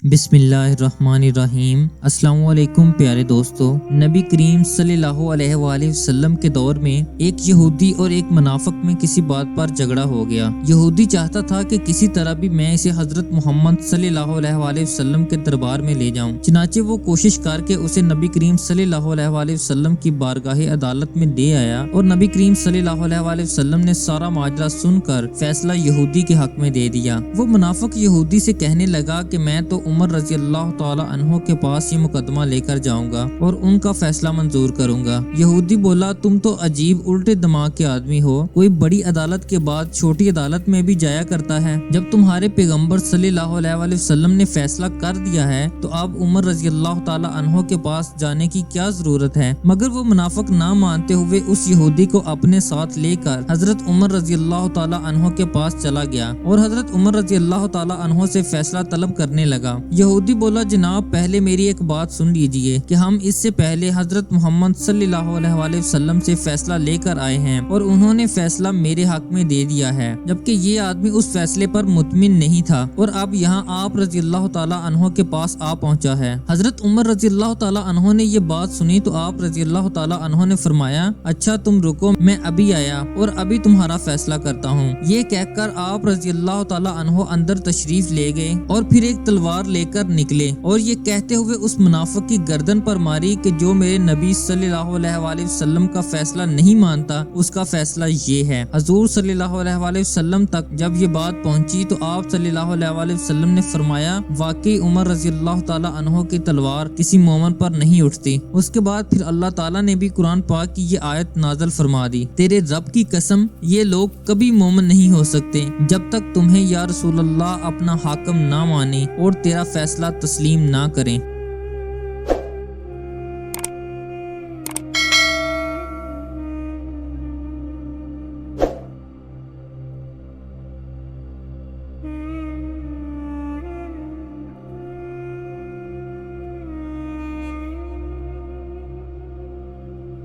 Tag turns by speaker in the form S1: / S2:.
S1: بسم اللہ الرحمن الرحیم۔ السلام علیکم پیارے دوستو، نبی کریم صلی اللہ علیہ وآلہ وسلم کے دور میں ایک یہودی اور ایک منافق میں کسی بات پر جھگڑا ہو گیا۔ یہودی چاہتا تھا کہ کسی طرح بھی میں اسے حضرت محمد صلی اللہ علیہ وآلہ وسلم کے دربار میں لے جاؤں، چنانچہ وہ کوشش کر کے اسے نبی کریم صلی اللہ علیہ وآلہ وسلم کی بارگاہ عدالت میں لے آیا اور نبی کریم صلی اللہ علیہ وآلہ وسلم نے سارا ماجرا سن کر فیصلہ یہودی کے حق میں دے دیا۔ وہ منافق یہودی سے کہنے لگا کہ میں تو عمر رضی اللہ تعالی عنہ کے پاس یہ مقدمہ لے کر جاؤں گا اور ان کا فیصلہ منظور کروں گا۔ یہودی بولا، تم تو عجیب الٹے دماغ کے آدمی ہو، کوئی بڑی عدالت کے بعد چھوٹی عدالت میں بھی جایا کرتا ہے۔ جب تمہارے پیغمبر صلی اللہ علیہ وآلہ وسلم نے فیصلہ کر دیا ہے تو اب عمر رضی اللہ تعالی عنہ کے پاس جانے کی کیا ضرورت ہے؟ مگر وہ منافق نہ مانتے ہوئے اس یہودی کو اپنے ساتھ لے کر حضرت عمر رضی اللہ تعالی عنہ کے پاس چلا گیا اور حضرت عمر رضی اللہ تعالی عنہ سے فیصلہ طلب کرنے لگا۔ یہودی بولا، جناب پہلے میری ایک بات سن لیجئے کہ ہم اس سے پہلے حضرت محمد صلی اللہ علیہ وآلہ وسلم سے فیصلہ لے کر آئے ہیں اور انہوں نے فیصلہ میرے حق میں دے دیا ہے، جبکہ یہ آدمی اس فیصلے پر مطمئن نہیں تھا اور اب یہاں آپ رضی اللہ تعالی عنہ کے پاس آ پہنچا ہے۔ حضرت عمر رضی اللہ تعالی عنہ نے یہ بات سنی تو آپ رضی اللہ تعالی عنہ نے فرمایا، اچھا تم رکو، میں ابھی آیا اور ابھی تمہارا فیصلہ کرتا ہوں۔ یہ کہہ کر آپ رضی اللہ تعالی عنہ اندر تشریف لے گئے اور پھر ایک تلوار لے کر نکلے اور یہ کہتے ہوئے اس منافق کی گردن پر ماری کہ جو میرے نبی صلی اللہ علیہ وآلہ وسلم کا فیصلہ نہیں مانتا اس کا فیصلہ یہ ہے۔ حضور صلی اللہ علیہ وآلہ وسلم تک جب یہ بات پہنچی تو آپ صلی اللہ علیہ وآلہ وسلم نے فرمایا، واقعی عمر رضی اللہ تعالی عنہ کی تلوار کسی مومن پر نہیں اٹھتی۔ اس کے بعد پھر اللہ تعالیٰ نے بھی قرآن پاک کی یہ آیت نازل فرما دی، تیرے رب کی قسم یہ لوگ کبھی مومن نہیں ہو سکتے جب تک تمہیں یا رسول اللہ اپنا حاکم نہ مانے اور تیرا فیصلہ تسلیم نہ کریں۔